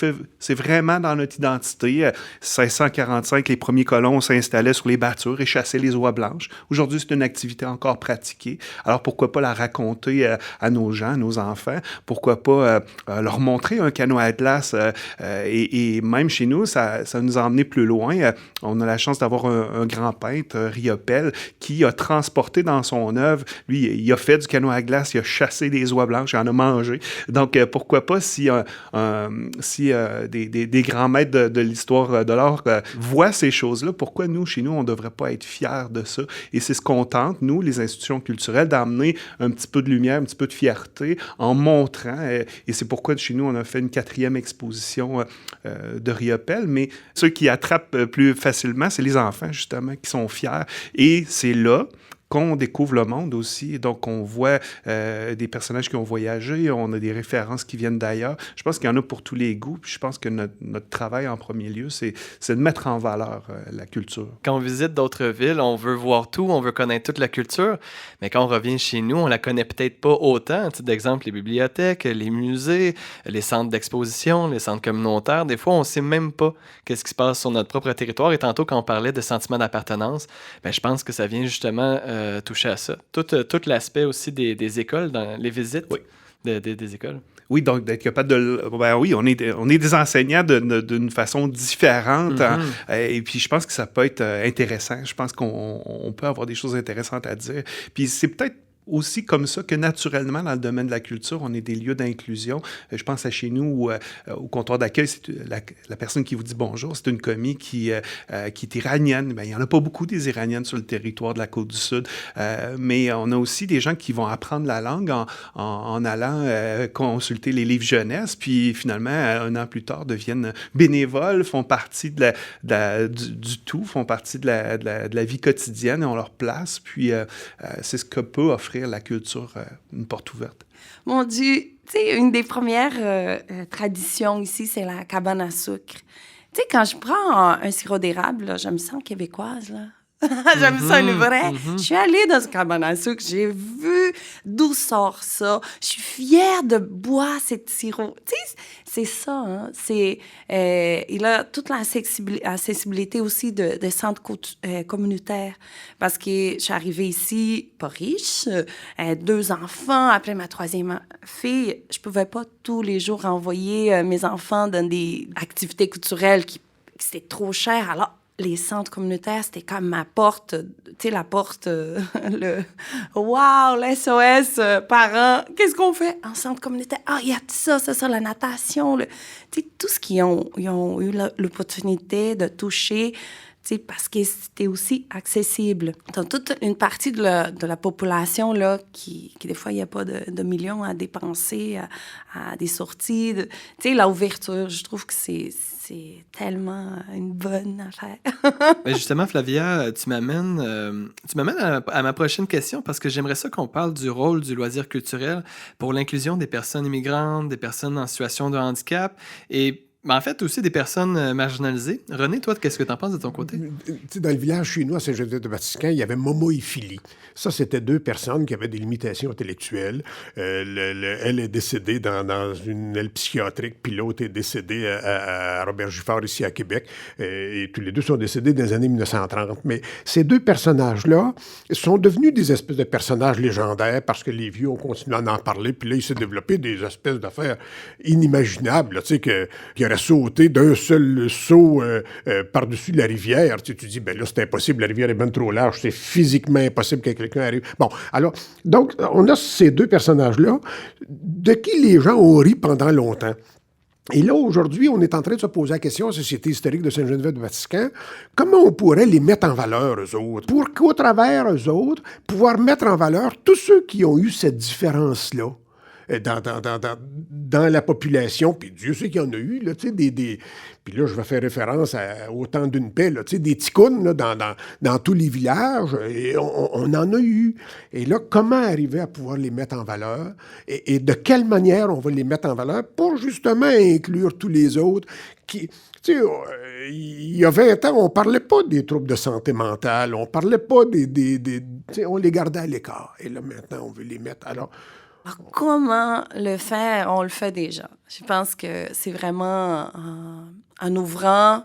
c'est vraiment dans notre identité. 1645, les premiers colons s'installaient sur les battures et chassaient les oies blanches. Aujourd'hui, c'est une activité encore pratiquée. Alors, pourquoi pas la raconter à nos gens, à nos enfants? Pourquoi pas leur montrer un canot à glace? Et même chez nous, ça nous a emmenés plus loin. On a la chance d'avoir un grand peintre, Riopelle, qui a transporté dans son œuvre, lui, il a fait du canot à glace, il a chassé des oies blanches, il en a mangé. Donc, pourquoi pas si des grands maîtres de l'histoire de l'art voient ces choses-là, pourquoi nous, chez nous, on ne devrait pas être fiers de ça? Et c'est ce qu'on tente, nous, les institutions culturelles, d'amener un petit peu de lumière, un petit peu de fierté en montrant. Et c'est pourquoi, chez nous, on a fait une 4e exposition de Riopelle. Mais ceux qui attrapent plus facilement, c'est les enfants, justement, qui sont fiers. Et c'est là qu'on découvre le monde aussi. Donc, on voit des personnages qui ont voyagé, on a des références qui viennent d'ailleurs. Je pense qu'il y en a pour tous les goûts. Puis je pense que notre travail, en premier lieu, c'est de mettre en valeur la culture. Quand on visite d'autres villes, on veut voir tout, on veut connaître toute la culture, mais quand on revient chez nous, on la connaît peut-être pas autant. À titre d'exemple, les bibliothèques, les musées, les centres d'exposition, les centres communautaires, des fois, on sait même pas qu'est-ce qui se passe sur notre propre territoire. Et tantôt, quand on parlait de sentiment d'appartenance, je pense que ça vient justement toucher à ça. Tout l'aspect aussi des écoles, dans les visites des écoles. Oui, donc d'être capable de... Ben oui, on est des enseignants d'une façon différente. Et puis, je pense que ça peut être intéressant. Je pense qu'on peut avoir des choses intéressantes à dire. Puis, c'est peut-être aussi comme ça que naturellement, dans le domaine de la culture, on est des lieux d'inclusion. Je pense à chez nous, au comptoir d'accueil, c'est la personne qui vous dit bonjour, c'est une commis qui est iranienne. Bien, il n'y en a pas beaucoup des Iraniennes sur le territoire de la Côte-du-Sud, mais on a aussi des gens qui vont apprendre la langue en allant consulter les livres jeunesse, puis finalement, un an plus tard, deviennent bénévoles, font partie du tout, font partie de la vie quotidienne et ont leur place. Puis c'est ce que peut offrir la culture, une porte ouverte. Mon Dieu, tu sais, une des premières traditions ici, c'est la cabane à sucre. Tu sais, quand je prends un sirop d'érable, là, je me sens québécoise, là. Je me sens une vraie. Je suis allée dans une cabane à sucre, j'ai vu d'où sort ça. Je suis fière de boire cette sirop. Tu sais, c'est ça, hein. Il a toute l'accessibilité aussi de centres communautaires. Parce que je suis arrivée ici, pas riche, 2 enfants, après ma 3e fille, je pouvais pas tous les jours envoyer mes enfants dans des activités culturelles qui c'était trop cher. Alors, les centres communautaires, c'était comme ma porte, tu sais, la porte, le « Wow, l'SOS, parents, qu'est-ce qu'on fait en centre communautaire? Ah, il y a ça, la natation. » Tu sais, tout ce qu'ils ont eu l'opportunité de toucher, tu sais, parce que c'était aussi accessible. T'as toute une partie de la population, là, qui des fois, il n'y a pas de millions à dépenser à des sorties. Tu sais, l'ouverture, je trouve que c'est tellement une bonne affaire. Mais justement, Flavia, tu m'amènes à ma prochaine question parce que j'aimerais ça qu'on parle du rôle du loisir culturel pour l'inclusion des personnes immigrantes, des personnes en situation de handicap et en fait aussi des personnes marginalisées. René, toi, qu'est-ce que tu en penses de ton côté? Dans le village chez nous, à Saint-Geneviève-de-Vatican, il y avait Momo et Philly. Ça, c'était 2 personnes qui avaient des limitations intellectuelles. Elle est décédée dans une aile psychiatrique, puis l'autre est décédée à Robert-Giffard, ici à Québec. Et tous les 2 sont décédés dans les années 1930. Mais ces 2 personnages-là sont devenus des espèces de personnages légendaires parce que les vieux ont continué à en parler, puis là, il s'est développé des espèces d'affaires inimaginables, là, tu sais, qu'il aurait sauté d'un seul saut par-dessus la rivière. Tu dis, ben là, c'est impossible, la rivière est bien trop large, c'est physiquement impossible que quelqu'un arrive. Bon, alors, donc, on a ces 2 personnages-là de qui les gens ont ri pendant longtemps. Et là, aujourd'hui, on est en train de se poser la question, Société historique de Saint-Geneviève-de-Vatican, comment on pourrait les mettre en valeur, eux autres, pour qu'au travers, eux autres, pouvoir mettre en valeur tous ceux qui ont eu cette différence-là dans la population, puis Dieu sait qu'il y en a eu, là, tu sais, puis là, je vais faire référence au temps d'une paix, là, tu sais, des ticounes, là, dans tous les villages, et on en a eu. Et là, comment arriver à pouvoir les mettre en valeur, et de quelle manière on va les mettre en valeur pour justement inclure tous les autres qui... Tu sais, il y a 20 ans, on ne parlait pas des troubles de santé mentale, on ne parlait pas tu sais, on les gardait à l'écart. Et là, maintenant, on veut les mettre... Alors, comment le faire? On le fait déjà. Je pense que c'est vraiment en ouvrant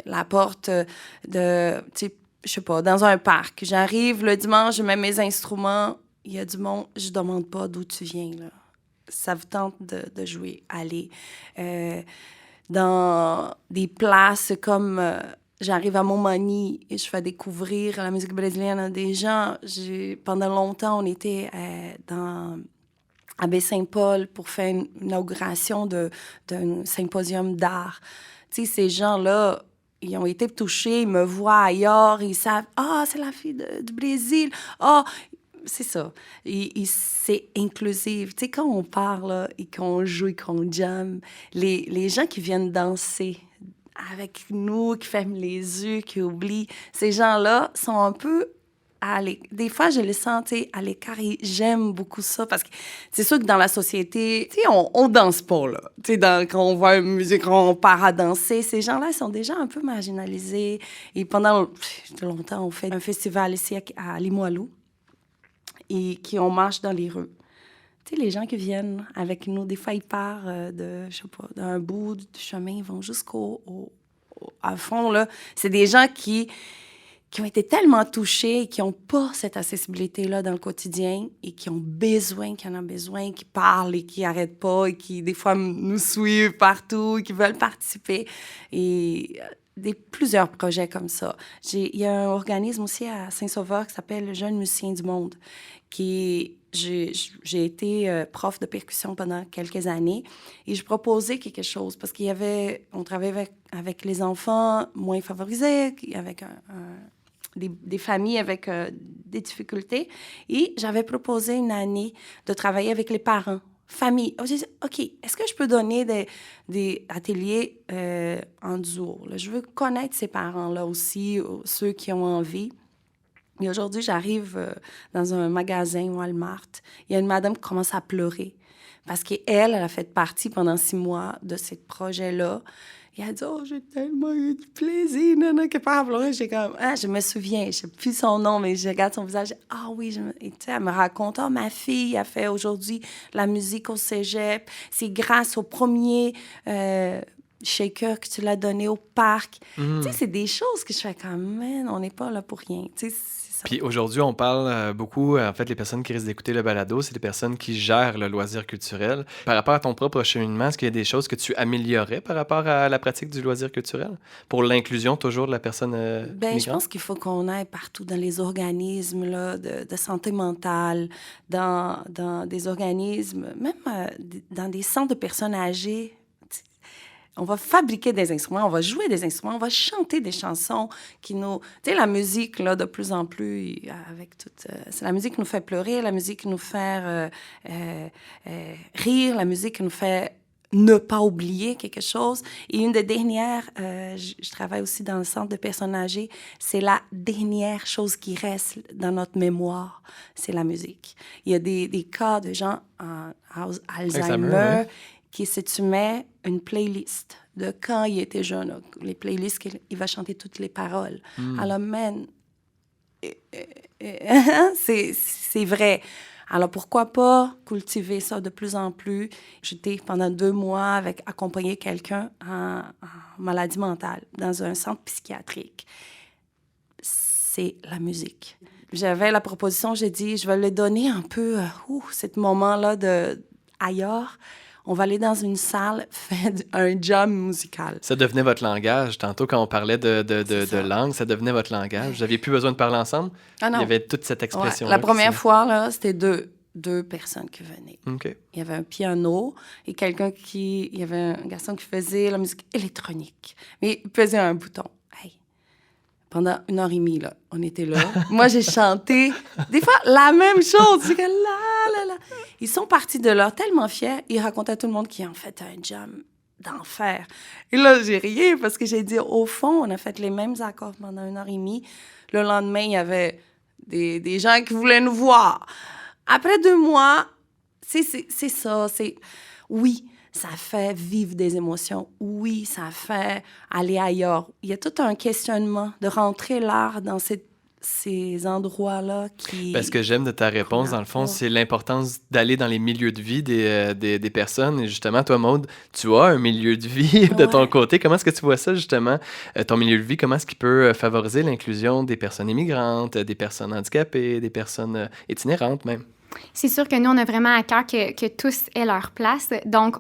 la porte de, tu sais, je sais pas, dans un parc. J'arrive le dimanche, je mets mes instruments, il y a du monde, je demande pas d'où tu viens, là. Ça vous tente de jouer, allez. Dans des places comme... j'arrive à Montmagny et je fais découvrir la musique brésilienne à des gens. Pendant longtemps, on était à Baie-Saint-Paul pour faire une inauguration d'un symposium d'art. Tu sais, ces gens-là, ils ont été touchés, ils me voient ailleurs, ils savent « Ah, c'est la fille du Brésil! Ah! » C'est ça. C'est inclusif. Tu sais, quand on parle et qu'on joue et qu'on jamme, les gens qui viennent danser avec nous, qui ferment les yeux, qui oublient, ces gens-là sont un peu des fois, je les sens à l'écart et j'aime beaucoup ça parce que c'est sûr que dans la société, tu sais, on danse pas, là. Tu sais, quand on voit une musique, on part à danser. Ces gens-là, ils sont déjà un peu marginalisés. Et pendant longtemps, on fait un festival ici à Limoilou et on marche dans les rues. Tu sais, les gens qui viennent avec nous, des fois, ils partent je sais pas, d'un bout du chemin, ils vont jusqu'au fond, là. C'est des gens qui qui ont été tellement touchés et qui n'ont pas cette accessibilité-là dans le quotidien et qui ont besoin, qui en ont besoin, qui parlent et qui n'arrêtent pas et qui, des fois, nous suivent partout et qui veulent participer. Et plusieurs projets comme ça. Il y a un organisme aussi à Saint-Sauveur qui s'appelle le Jeune Musicien du Monde, j'ai été prof de percussion pendant quelques années et je proposais quelque chose parce on travaillait avec les enfants moins favorisés, avec des familles avec des difficultés. Et j'avais proposé une année de travailler avec les parents, famille. J'ai dit, OK, est-ce que je peux donner des ateliers en duo? Là, je veux connaître ces parents-là aussi, ceux qui ont envie. Et aujourd'hui, j'arrive dans un magasin Walmart. Il y a une madame qui commence à pleurer parce qu'elle a fait partie pendant 6 mois de ce projet-là. Et elle dit, oh, j'ai tellement eu du plaisir, nana, qu'elle part à pleurer. J'ai comme, je me souviens, je ne sais plus son nom, mais je regarde son visage. Ah oui, et elle me raconte, oh, ma fille a fait aujourd'hui la musique au cégep. C'est grâce au premier shaker que tu l'as donné au parc. Tu sais, c'est des choses que je fais comme, man, on n'est pas là pour rien. Tu sais, c'est ça. Puis aujourd'hui, on parle beaucoup, en fait, les personnes qui risquent d'écouter le balado, c'est les personnes qui gèrent le loisir culturel. Par rapport à ton propre cheminement, est-ce qu'il y a des choses que tu améliorais par rapport à la pratique du loisir culturel pour l'inclusion toujours de la personne Je migrante? pense qu'il faut qu'on aille partout dans les organismes là, de santé mentale, dans des organismes, même dans des centres de personnes âgées. On va fabriquer des instruments, on va jouer des instruments, on va chanter des chansons qui nous... Tu sais, la musique, là, de plus en plus, avec toute... c'est la musique qui nous fait pleurer, la musique qui nous fait rire, la musique qui nous fait ne pas oublier quelque chose. Et une des dernières, je travaille aussi dans le centre de personnes âgées, c'est la dernière chose qui reste dans notre mémoire, c'est la musique. Il y a des cas de gens en Alzheimer, qui, si tu mets une playlist de quand il était jeune, les playlists qu'il va chanter toutes les paroles. Alors, man, c'est vrai. Alors, pourquoi pas cultiver ça de plus en plus? J'étais pendant 2 mois accompagner quelqu'un en maladie mentale dans un centre psychiatrique. C'est la musique. J'avais la proposition, j'ai dit, je vais le donner un peu, ce moment-là ailleurs. On va aller dans une salle, faire un jam musical. Ça devenait votre langage. Tantôt, quand on parlait de langue, ça devenait votre langage. Vous n'aviez plus besoin de parler ensemble? Ah non. Il y avait toute cette expression-là. La première fois, là, c'était deux personnes qui venaient. OK. Il y avait un piano et il y avait un garçon qui faisait la musique électronique. Mais il faisait un bouton. Hey. Pendant 1h30, là, on était là. Moi, j'ai chanté, des fois, la même chose. C'est que là. Ils sont partis de là tellement fiers. Ils racontaient à tout le monde qu'ils ont fait un jam d'enfer. Et là, j'ai ri parce que j'ai dit, au fond, on a fait les mêmes accords pendant 1h30. Le lendemain, il y avait des gens qui voulaient nous voir. Après 2 mois, c'est ça. Oui, ça fait vivre des émotions. Oui, ça fait aller ailleurs. Il y a tout un questionnement de rentrer l'art dans ces endroits-là qui... Ce que j'aime de ta réponse, dans le fond, c'est l'importance d'aller dans les milieux de vie des personnes. Et justement, toi, Maude, tu as un milieu de vie de ton côté. Comment est-ce que tu vois ça, justement, ton milieu de vie? Comment est-ce qu'il peut favoriser l'inclusion des personnes immigrantes, des personnes handicapées, des personnes itinérantes même? C'est sûr que nous, on a vraiment à cœur que tous aient leur place. Donc,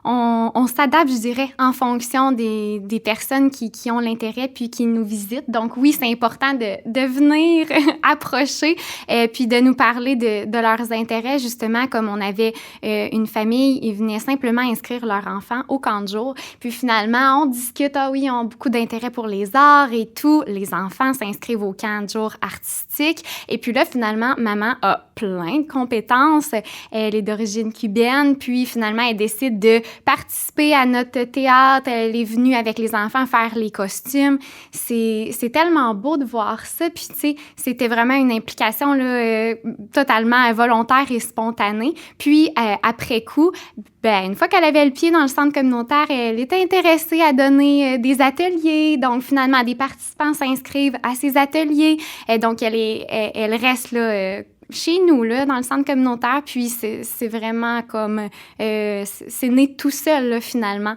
on s'adapte, je dirais, en fonction des personnes qui ont l'intérêt puis qui nous visitent. Donc, oui, c'est important de venir approcher puis de nous parler de leurs intérêts. Justement, comme on avait une famille, ils venaient simplement inscrire leur enfant au camp de jour. Puis finalement, on discute, ah oui, ils ont beaucoup d'intérêt pour les arts et tout. Les enfants s'inscrivent au camp de jour artistique. Et puis là, finalement, maman a plein de compétences. Elle est d'origine cubaine. Puis finalement, elle décide de participer à notre théâtre. Elle est venue avec les enfants faire les costumes. C'est tellement beau de voir ça. Puis, tu sais, c'était vraiment une implication là, totalement volontaire et spontanée. Puis, après coup, une fois qu'elle avait le pied dans le centre communautaire, elle était intéressée à donner des ateliers. Donc, finalement, des participants s'inscrivent à ces ateliers. Donc, elle reste là... chez nous, là, dans le centre communautaire, puis c'est vraiment comme... c'est né tout seul, là, finalement.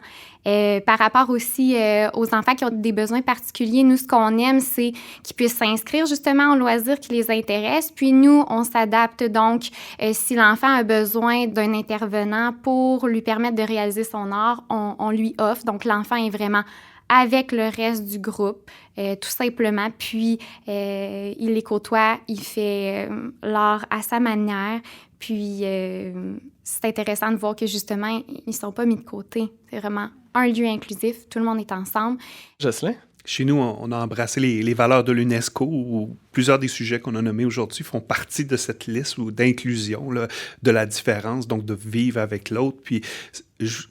Par rapport aussi aux enfants qui ont des besoins particuliers, nous, ce qu'on aime, c'est qu'ils puissent s'inscrire justement aux loisirs qui les intéressent. Puis nous, on s'adapte donc si l'enfant a besoin d'un intervenant pour lui permettre de réaliser son art, on lui offre. Donc, l'enfant est vraiment avec le reste du groupe, tout simplement. Puis, il les côtoie, il fait l'art à sa manière. Puis, c'est intéressant de voir que, justement, ils ne sont pas mis de côté. C'est vraiment un lieu inclusif. Tout le monde est ensemble. Jocelyn? Chez nous, on a embrassé les valeurs de l'UNESCO, où plusieurs des sujets qu'on a nommés aujourd'hui font partie de cette liste ou d'inclusion, là, de la différence, donc de vivre avec l'autre. Puis,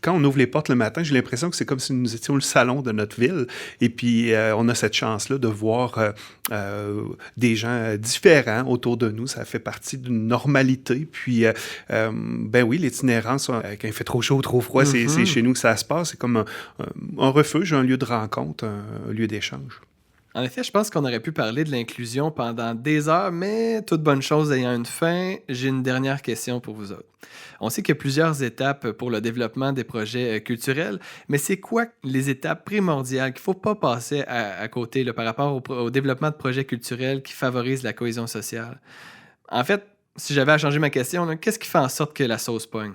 quand on ouvre les portes le matin, j'ai l'impression que c'est comme si nous étions le salon de notre ville. Et puis, on a cette chance-là de voir des gens différents autour de nous. Ça fait partie d'une normalité. Puis, ben oui, l'itinérance, quand il fait trop chaud ou trop froid, c'est chez nous que ça se passe. C'est comme un refuge, un lieu de rencontre, un lieu d'échange. En effet, je pense qu'on aurait pu parler de l'inclusion pendant des heures, mais toute bonne chose ayant une fin, j'ai une dernière question pour vous autres. On sait qu'il y a plusieurs étapes pour le développement des projets culturels, mais c'est quoi les étapes primordiales qu'il ne faut pas passer à côté là, par rapport au développement de projets culturels qui favorisent la cohésion sociale? En fait, si j'avais à changer ma question, là, qu'est-ce qui fait en sorte que la sauce pogne?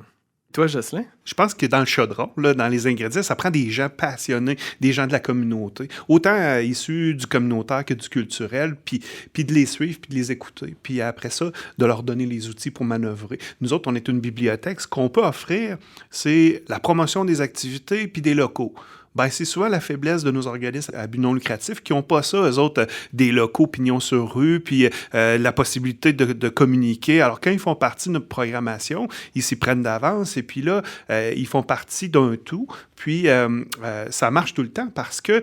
Toi, Jocelyn? Je pense que dans le chaudron, là, dans les ingrédients, ça prend des gens passionnés, des gens de la communauté, autant issus du communautaire que du culturel, puis de les suivre, puis de les écouter, puis après ça, de leur donner les outils pour manœuvrer. Nous autres, on est une bibliothèque. Ce qu'on peut offrir, c'est la promotion des activités puis des locaux. Ben, c'est souvent la faiblesse de nos organismes à but non lucratif qui n'ont pas ça, eux autres, des locaux pignons sur rue, puis la possibilité de communiquer. Alors, quand ils font partie de notre programmation, ils s'y prennent d'avance, et puis là, ils font partie d'un tout. Puis, ça marche tout le temps parce que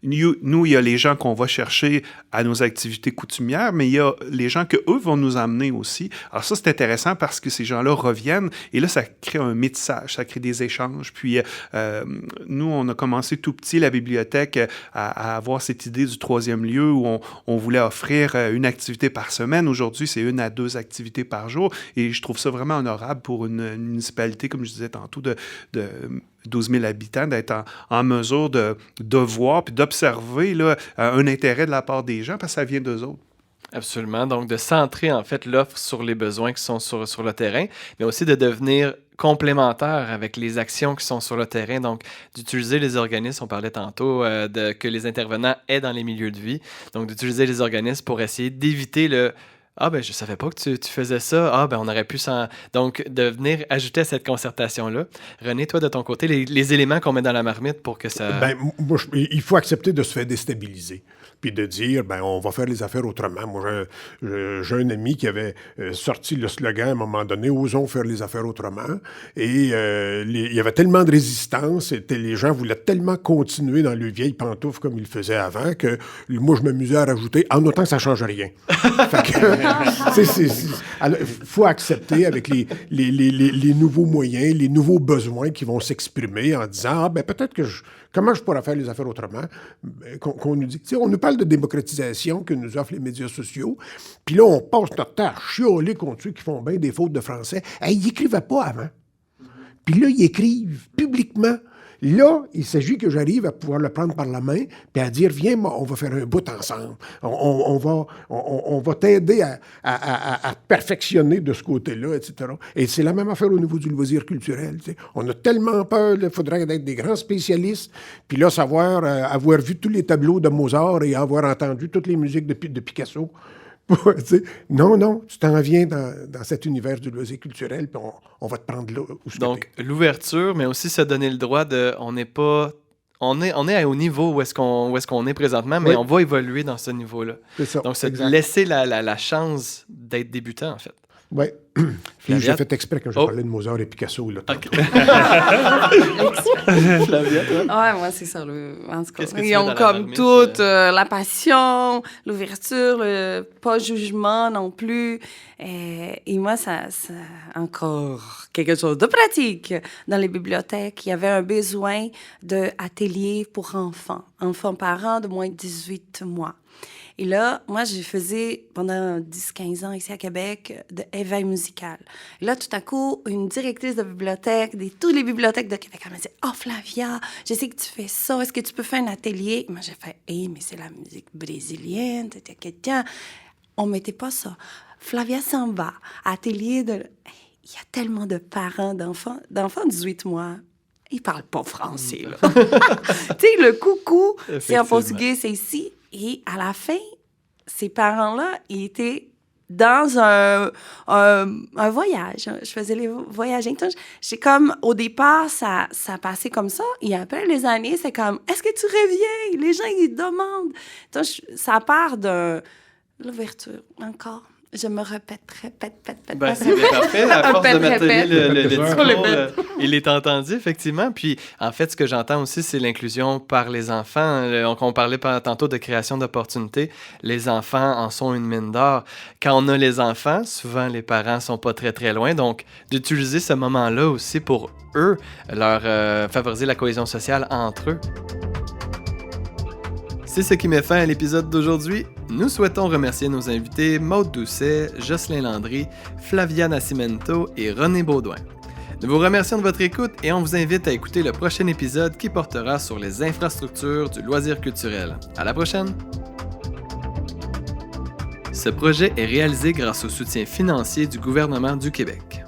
nous, il y a les gens qu'on va chercher à nos activités coutumières, mais il y a les gens qu'eux vont nous amener aussi. Alors ça, c'est intéressant parce que ces gens-là reviennent, et là, ça crée un métissage, ça crée des échanges. Puis, nous, on a commencé tout petit, la bibliothèque, à avoir cette idée du troisième lieu où on voulait offrir une activité par semaine. Aujourd'hui, c'est 1 à 2 activités par jour. Et je trouve ça vraiment honorable pour une municipalité, comme je disais tantôt, de 12 000 habitants, d'être en mesure de voir puis d'observer là, un intérêt de la part des gens, parce que ça vient d'eux autres. Absolument. Donc, de centrer, en fait, l'offre sur les besoins qui sont sur le terrain, mais aussi de devenir complémentaire avec les actions qui sont sur le terrain. Donc, d'utiliser les organismes, on parlait tantôt, que les intervenants aient dans les milieux de vie. Donc, d'utiliser les organismes pour essayer d'éviter le « Ah, ben je savais pas que tu faisais ça. Ah, ben on aurait pu s'en... » Donc, de venir ajouter à cette concertation-là. René, toi, de ton côté, les éléments qu'on met dans la marmite pour que ça... Ben, moi, il faut accepter de se faire déstabiliser. Puis de dire, ben on va faire les affaires autrement. Moi, j'ai un ami qui avait sorti le slogan à un moment donné, « Osons faire les affaires autrement ». Et il y avait tellement de résistance, et les gens voulaient tellement continuer dans le vieil pantoufle comme ils le faisaient avant, que moi, je m'amusais à rajouter, en autant que ça ne change rien. Fait que, il faut accepter avec les nouveaux moyens, les nouveaux besoins qui vont s'exprimer en disant, ah, ben peut-être que comment je pourrais faire les affaires autrement? Qu'on nous dit, tu sais, on nous parle de démocratisation que nous offrent les médias sociaux, puis là, on passe notre temps à chioler contre ceux qui font bien des fautes de français. Hey, ils n'écrivaient pas avant. Puis là, ils écrivent publiquement. Là, il s'agit que j'arrive à pouvoir le prendre par la main puis à dire, viens, on va faire un bout ensemble. On va t'aider à perfectionner de ce côté-là, etc. Et c'est la même affaire au niveau du loisir culturel. Tu sais. On a tellement peur, il faudrait être des grands spécialistes, puis là, savoir, avoir vu tous les tableaux de Mozart et avoir entendu toutes les musiques de Picasso. Non, tu t'en viens dans cet univers du loisir culturel, puis on va te prendre là. Donc, l'ouverture, mais aussi se donner le droit de... On est au niveau où est-ce qu'on est présentement, mais oui, on va évoluer dans ce niveau-là. C'est ça. Donc, c'est de laisser la chance d'être débutant, en fait. Oui. J'ai fait exprès quand j'ai parlé de Mozart et Picasso. Là, okay. Ouais, moi, c'est ça. En tout cas, ils ont comme toute la passion, l'ouverture, pas jugement non plus. Et moi, ça encore quelque chose de pratique. Dans les bibliothèques, il y avait un besoin d'ateliers pour enfants parents de moins de 18 mois. Et là, moi, je faisais pendant 10-15 ans ici à Québec de éveil musical. Et là, tout à coup, une directrice de bibliothèque, toutes les bibliothèques de Québec, elle m'a dit « Oh, Flavia, je sais que tu fais ça. Est-ce que tu peux faire un atelier? » Moi, j'ai fait « Hey, mais c'est la musique brésilienne. » On mettait pas ça. Flavia s'en va. Atelier de... Il y a tellement de parents d'enfants de 18 mois. Ils parlent pas français, là. Tu sais, le coucou, c'est en portugais, c'est ici. Et à la fin, ces parents-là, ils étaient dans un voyage. Je faisais les voyages. J'ai comme, au départ, ça passait comme ça. Et après les années, c'est comme, est-ce que tu reviens? Les gens, ils demandent. Donc, ça part de l'ouverture, encore. Je me répète. Ben, c'est parfait. À force de marteler le discours, il est entendu, effectivement. Puis, en fait, ce que j'entends aussi, c'est l'inclusion par les enfants. Donc, on parlait tantôt de création d'opportunités. Les enfants en sont une mine d'or. Quand on a les enfants, souvent, les parents sont pas très, très loin. Donc, d'utiliser ce moment-là aussi pour eux, leur favoriser la cohésion sociale entre eux. C'est ce qui met fin à l'épisode d'aujourd'hui. Nous souhaitons remercier nos invités Maude Doucet, Jocelyn Landry, Flavia Nascimento et René Baudouin. Nous vous remercions de votre écoute et on vous invite à écouter le prochain épisode qui portera sur les infrastructures du loisir culturel. À la prochaine! Ce projet est réalisé grâce au soutien financier du gouvernement du Québec.